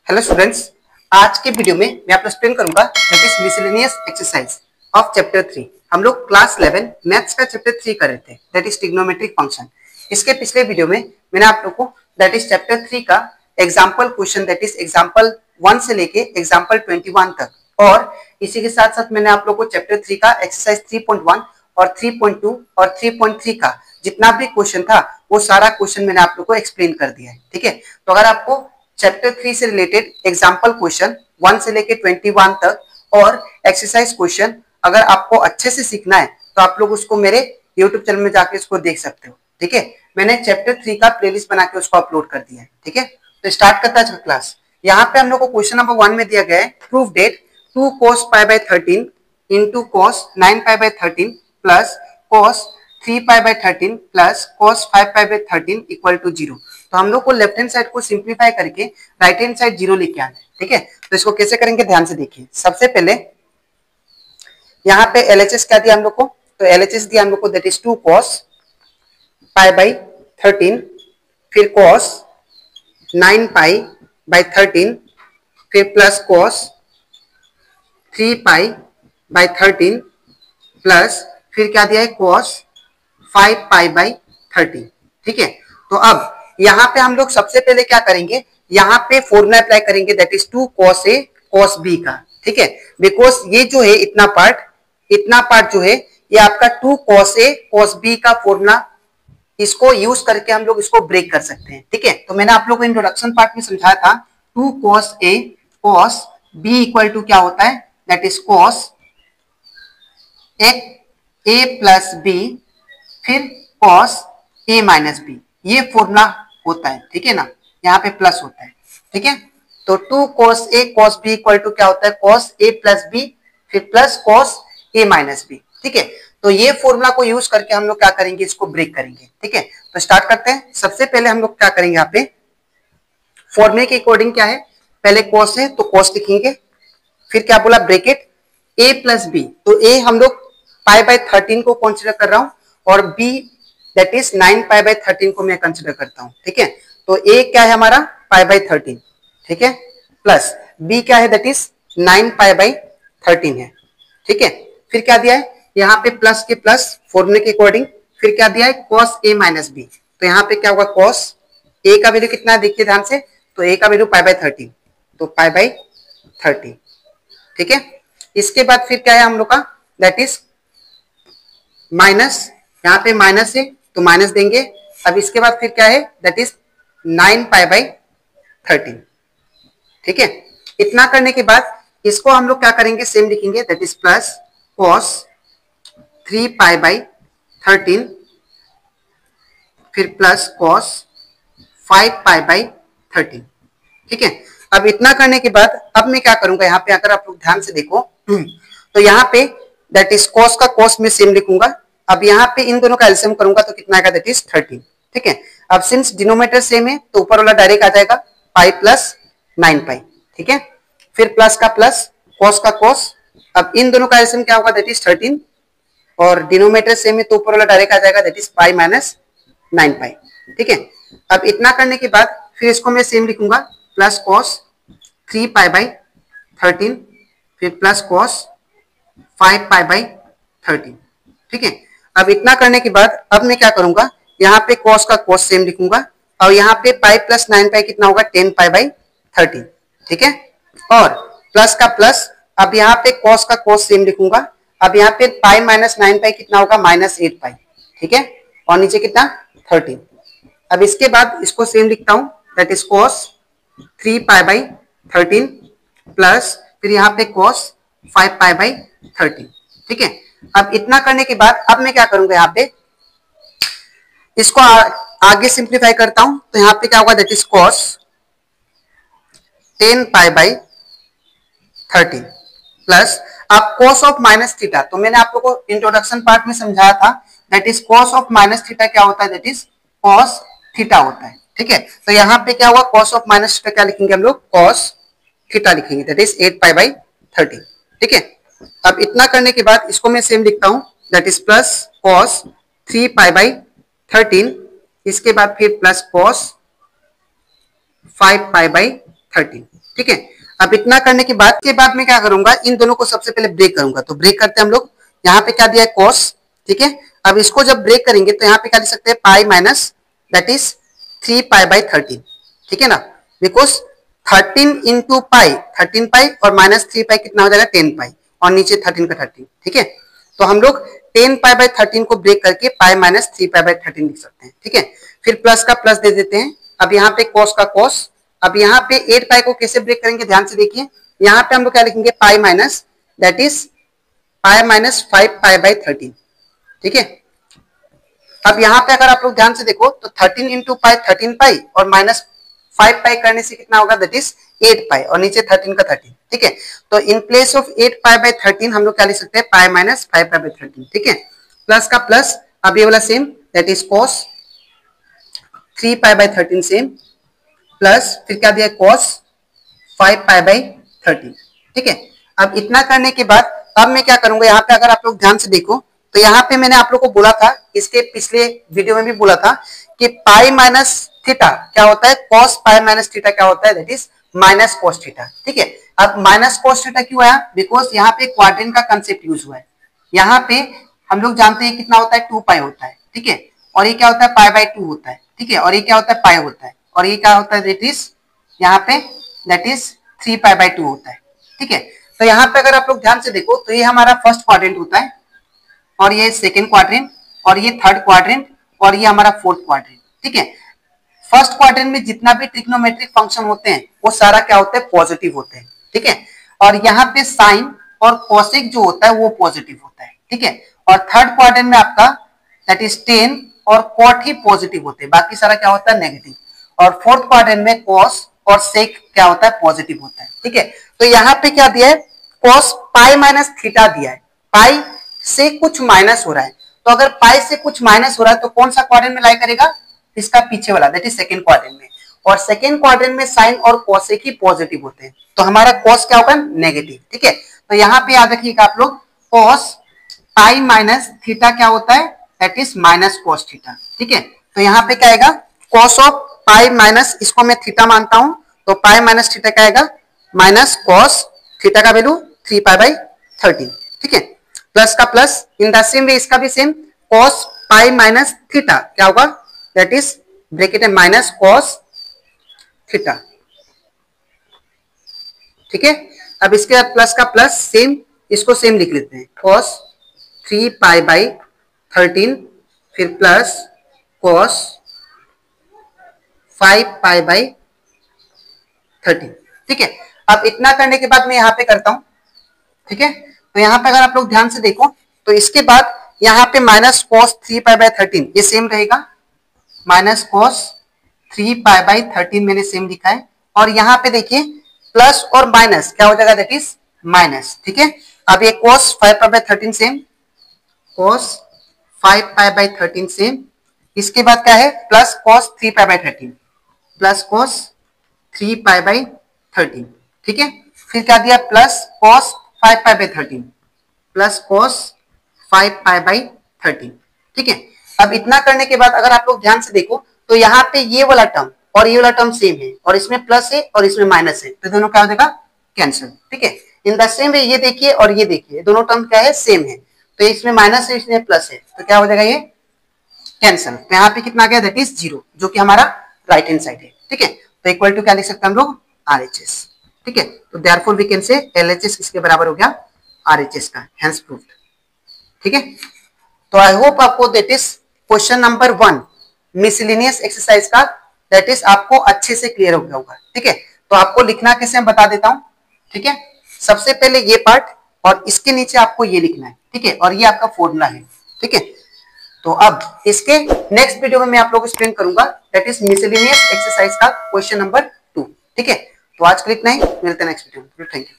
Hello students, आज के video में मैं आपको एक्सप्लेन करूंगा that is miscellaneous exercise of chapter 3। हम लोग क्लास 11 मैथ्स का चैप्टर 3 कर रहे थे दैट इज ट्रिग्नोमेट्रिक फंक्शन। इसके पिछले वीडियो में मैंने आप लोगों को दैट इज चैप्टर 3 का example question that is example 1 से लेके एग्जांपल 21 तक, और इसी के साथ साथ मैंने आप लोगों को चैप्टर 3 का एक्सरसाइज 3.1 और 3.2 और 3.3 का जितना भी क्वेश्चन था वो सारा क्वेश्चन मैंने आप लोगों को एक्सप्लेन कर दिया है। ठीक है, तो अगर आपको चैप्टर 3 से रिलेटेड एग्जांपल क्वेश्चन 1 से लेके 21 तक और एक्सरसाइज क्वेश्चन अगर आपको अच्छे से सीखना है तो आप लोग उसको मेरे YouTube चैनल में जाके उसको देख सकते हो। ठीक है, मैंने चैप्टर 3 का प्लेलिस्ट बना के उसको अपलोड कर दिया है। ठीक है, तो स्टार्ट करता है क्लास। यहाँ पे हम लोग को क्वेश्चन नंबर 1 में दिया गया है prove that 2 cos pi by 13 into cos 9 pi by 13 plus cos 3 pi by 13 plus cos 5 pi by 13 equal to 0। तो हम लोग को लेफ्ट हैंड साइड को सिंप्लीफाई करके राइट हैंड साइड 0 लेके आना है। ठीक है, तो इसको कैसे करेंगे ध्यान से देखिए। सबसे पहले यहाँ पे LHS क्या दिया हम लोग को, तो LHS दिया हम लोग को that is 2 cos pi by 13, फिर cos 9 pi by 13, फिर plus cos 3 pi by 13 plus फिर क्या दिया है cos 5 pi by 13। ठीक है, तो अब यहाँ पे हम लोग सबसे पहले क्या करेंगे, यहाँ पे फॉर्मूला अप्लाई करेंगे that is 2 cos A cos B का। ठीक है, बिकॉज ये जो है इतना पार्ट जो है ये आपका 2 cos A cos B का फॉर्मूला, इसको यूज करके हम लोग इसको ब्रेक कर सकते हैं। ठीक है, तो मैंने आप लोगों को इंट्रोडक्शन पार्ट में समझाया था 2 cos A cos B equal to क्या होता है that is cos A plus B फिर cos A माइनस B, ये फॉर्मूला होता है। ठीक है ना, यहाँ पे प्लस होता है। ठीक है, तो 2 cos A cos B equal to क्या होता है cos A प्लस B फिर plus cos A minus B। ठीक है, तो ये फॉर्मूला को यूज करके हम लोग क्या करेंगे, इसको ब्रेक करेंगे। ठीक है, तो स्टार्ट करते हैं। सबसे पहले हम लोग क्या करेंगे, यहाँ पे फॉर्मूले के अकॉर्डिंग क्या है, पहले cos है तो cos लिखेंगे, फिर क्या बोला ब्रेकेट A प्लस B, तो A हम लोग पाई बाय 13 को कंसिडर कर रहा हूं और B that is 9 pi by 13 को मैं कंसिडर करता हूं। ठीक है, तो A क्या है हमारा पाई बाय 13, ठीक है, प्लस B क्या है दैट इज 9 पाई बाय 13 है। ठीक है, फिर क्या दिया है यहाँ पे प्लस के प्लस फॉर्मूले के अकॉर्डिंग, फिर क्या दिया है cos A माइनस B, तो यहाँ पे क्या होगा cos A का वैल्यू कितना है देखिए ध्यान से, तो A का वैल्यू पाई बाय 13, तो पाई बाय 13। ठीक है, इसके बाद फिर क्या है हम लोग का दैट इज माइनस, यहाँ पे माइनस है तो माइनस देंगे। अब इसके बाद फिर क्या है दैट इज 9 पाई बाय 13। ठीक है, इतना करने के बाद इसको हम लोग क्या करेंगे, सेम लिखेंगे that is plus cos 3 pi by 13 फिर प्लस cos 5 पाई बाय 13। ठीक है, अब इतना करने के बाद अब मैं क्या करूंगा, यहाँ पे अगर आप लोग ध्यान से देखो तो यहाँ पे दैट इज cos का cos में सेम लिखूंगा। अब यहाँ पे इन दोनों का एलसीएम करूंगा तो कितना आएगा दैट इज 13। ठीक है, अब सिंस डिनोमिनेटर सेम है तो ऊपर वाला डायरेक्ट आ जाएगा पाई प्लस 9 पाई। ठीक है, फिर प्लस का प्लस cos का cos, अब इन दोनों का एलसीएम क्या होगा दैट इज 13 और डिनोमिनेटर सेम है तो ऊपर वाला डायरेक्ट आ जाएगा दैट इज पाई माइनस 9 पाई। ठीक है, अब इतना करने के बाद फिर इसको मैं सेम लिखूंगा प्लस cos 3 पाई बाय 13 फिर प्लस cos 5 पाई बाय 13। ठीक है, अब इतना करने के बाद अब मैं क्या करूंगा, यहाँ पे cos का cos सेम लिखूंगा और यहाँ पे पाई प्लस 9 पाई कितना होगा 10 पाई बाय 13। ठीक है, और प्लस का प्लस, अब यहाँ पे cos का cos सेम लिखूंगा, अब यहाँ पे पाई माइनस 9 पाई कितना होगा माइनस 8 पाई। ठीक है, और नीचे कितना 13। अब इसके बाद इसको सेम लिखता हूं that is cos 3 pi by 13 plus फिर यहाँ पे cos 5 पाई बाय 13। ठीक है, अब इतना करने के बाद अब मैं क्या करूंगा, यहाँ पे इसको आगे सिंप्लीफाई करता हूं तो यहाँ पे क्या होगा that is cos 10 pi by 13 plus अब cos ऑफ माइनस थीटा, तो मैंने आप लोगों को इंट्रोडक्शन पार्ट में समझाया था that is cos of minus theta क्या होता है दैट इज cos थीटा होता है। ठीक है, तो यहाँ पे क्या हुआ cos ऑफ माइनस थीटा क्या लिखेंगे हम लोग cos थीटा लिखेंगे दैट इज 8 पाई बाय 13। ठीक है, अब इतना करने के बाद इसको मैं सेम लिखता हूं that is plus cos 3 pi by 13, इसके बाद फिर प्लस cos 5 पाई बाय 13। ठीक है, अब इतना करने के बाद मैं क्या करूंगा, इन दोनों को सबसे पहले ब्रेक करूंगा। तो ब्रेक करते हैं हम लोग। यहाँ पे क्या दिया है, cos। ठीक है, अब इसको जब ब्रेक करेंगे तो यहाँ पे क्या लिख सकते हैं, pi minus that is 3 pi by 13। ठीक है ना, बिकॉज 13 इंटू पाई 13 पाई और माइनस 3 पाई कितना हो जाएगा, 10 पाई, और नीचे 13 का 13। ठीक है, तो हम लोग 10 पाई बाई 13 को ब्रेक करके पाई माइनस 3 पाई बाई 13 लिख सकते हैं। ठीक है, फिर प्लस का प्लस दे देते हैं। अब यहाँ पे cos का cos। अब यहाँ पे 8 पाई को कैसे ब्रेक करेंगे, ध्यान से देखिए। यहाँ पे हम लोग क्या लिखेंगे, pi minus that is pi minus 5 pi by 13। ठीक है, अब यहाँ पे अगर आप लोग ध्यान से देखो तो 13 इंटू पाई 13 पाई और माइनस 5 पाई करने से कितना होगा, दैट इज 8 पाई, और नीचे 13 का 13। ठीक है, तो in place of 8 pi by 13 हम लोग क्या लिख सकते हैं, पाई माइनस 5 पाई बाई 13। ठीक है, प्लस का प्लस, अब ये वाला same that is cos 3 pi by 13 same, plus फिर क्या दिया, cos 5 पाई बाई 13। ठीक है, अब इतना करने के बाद अब मैं क्या करूंगा, यहाँ पे अगर आप लोग ध्यान से देखो तो यहाँ पे मैंने आप लोग को बोला था, इसके पिछले वीडियो में भी बोला था कि पाई माइनस थीटा क्या होता है, cos पाई माइनस थीटा क्या होता है, that is minus cos theta. ठीक है, अब माइनस cos थीटा क्यों आया, बिकॉज यहाँ पे क्वाड्रेंट का कंसेप्ट यूज हुआ है। यहाँ पे हम लोग जानते हैं कितना होता है, 2 पाई होता है। ठीक है, और ये क्या होता है, पाई बाई 2 होता है। ठीक है, और ये क्या होता है, पाई होता है, और ये क्या होता है, दैट इज यहाँ पे दैट इज 3 पाई बाई 2 होता है। ठीक है, तो यहाँ पे अगर आप लोग ध्यान से देखो तो ये हमारा फर्स्ट क्वाड्रेंट होता है, और ये सेकेंड क्वाड्रेंट, और ये थर्ड क्वाड्रेंट, और ये हमारा फोर्थ क्वाड्रेंट। ठीक है, फर्स्ट क्वाड्रेंट में जितना भी ट्रिग्नोमेट्रिक फंक्शन होते हैं वो सारा क्या होता है, पॉजिटिव होते हैं। ठीक है, और यहाँ पे साइन और कोसेक जो होता है वो पॉजिटिव होता है। ठीक है, और थर्ड क्वाड्रेंट में आपका दैट इज टेन और कॉट ही पॉजिटिव होते हैं, बाकी सारा क्या होता है, नेगेटिव। और फोर्थ क्वाड्रेंट में कॉस और सेक क्या होता है, पॉजिटिव होता है। ठीक है, तो यहाँ पे क्या दिया है, कॉस पाई माइनस थीटा दिया है, पाई से कुछ माइनस हो रहा है। तो अगर पाई से कुछ माइनस हो रहा है तो कौन सा क्वाड्रेंट में लाई करेगा, इसका पीछे वाला दैट इज सेकंड क्वाड्रेंट में। और सेकंड क्वाड्रेंट में साइन और कोसेक ही पॉजिटिव होते हैं, तो हमारा कॉस क्या होगा, नेगेटिव। ठीक है, तो यहाँ पे याद रखिएगा आप लोग, कॉस पाई माइनस थीटा क्या होता है, that is minus cos theta. ठीक है, तो यहाँ पे क्या आएगा, कॉस ऑफ पाई माइनस, इसको मैं थीटा मानता हूं, तो पाई माइनस थीटा क्या आएगा, माइनस कॉस थीटा का वैल्यू 3 पाई बाई 13। ठीक है, प्लस का plus, in the same way इसका भी same, cos pi minus theta क्या होगा, दैट इज ब्रैकेट में माइनस कॉस थीटा। ठीक है, अब इसके बाद प्लस का प्लस सेम, इसको सेम लिख लेते हैं, कॉस 3 पाई बाई 13, फिर प्लस कॉस 5 पाई बाई 13। ठीक है, अब इतना करने के बाद मैं यहाँ पे करता हूं। ठीक है, तो यहाँ पे अगर आप लोग ध्यान से देखो तो इसके बाद यहाँ पे माइनस कॉस 3 पाई बाई 13 ये सेम रहेगा, माइनस कॉस 3 पाई बाई 13 मैंने सेम लिखा है, और यहाँ पे देखिए प्लस और माइनस क्या हो जाएगा, दैट इज माइनस। ठीक है, अब ये cos 5 pi by 13 same, cos 5 pi by 13 same, इसके बाद क्या है, plus cos 3 pi by 13, plus cos 3 pi by 13। ठीक है, फिर क्या दिया, plus cos 5 pi by 13, plus cos 5 pi by 13। ठीक है, अब इतना करने के बाद अगर आप लोग ध्यान से देखो तो यहाँ पे ये वाला टर्म और ये वाला टर्म सेम है, और इसमें प्लस है और इसमें माइनस है, तो दोनों क्या हो जाएगा, कैंसिल। ठीक है, इन द सेम वे ये देखिए और ये देखिए, दोनों टर्म क्या है, सेम है, तो इसमें माइनस है इसमें प्लस है, तो क्या हो जाएगा, ये कैंसिल। तो यहाँ पे कितना गया, दैट इज 0, जो कि हमारा राइट हैंड साइड है। ठीक है, तो इक्वल टू क्या लिख सकते हैं हम लोग, RHS। ठीक है, तो therefore we can say LHS किसके बराबर हो गया, RHS का, हेंस प्रूव्ड। ठीक है, तो आई होप आपको that is question number 1 miscellaneous exercise का दैट इज आपको अच्छे से क्लियर हो गया होगा। ठीक है, तो आपको लिखना कैसे मैं बता देता हूं। ठीक है, सबसे पहले ये पार्ट और इसके नीचे आपको ये लिखना है। ठीक है, और ये आपका फॉर्मूला है। ठीक है, तो अब इसके नेक्स्ट वीडियो में मैं आप लोगों को एक्सप्लेन करूंगा दैट इज मिसलेनियस एक्सरसाइज का क्वेश्चन नंबर 2। ठीक है, तो आज के लिए इतना ही, मिलते हैं नेक्स्ट वीडियो में। Thank you.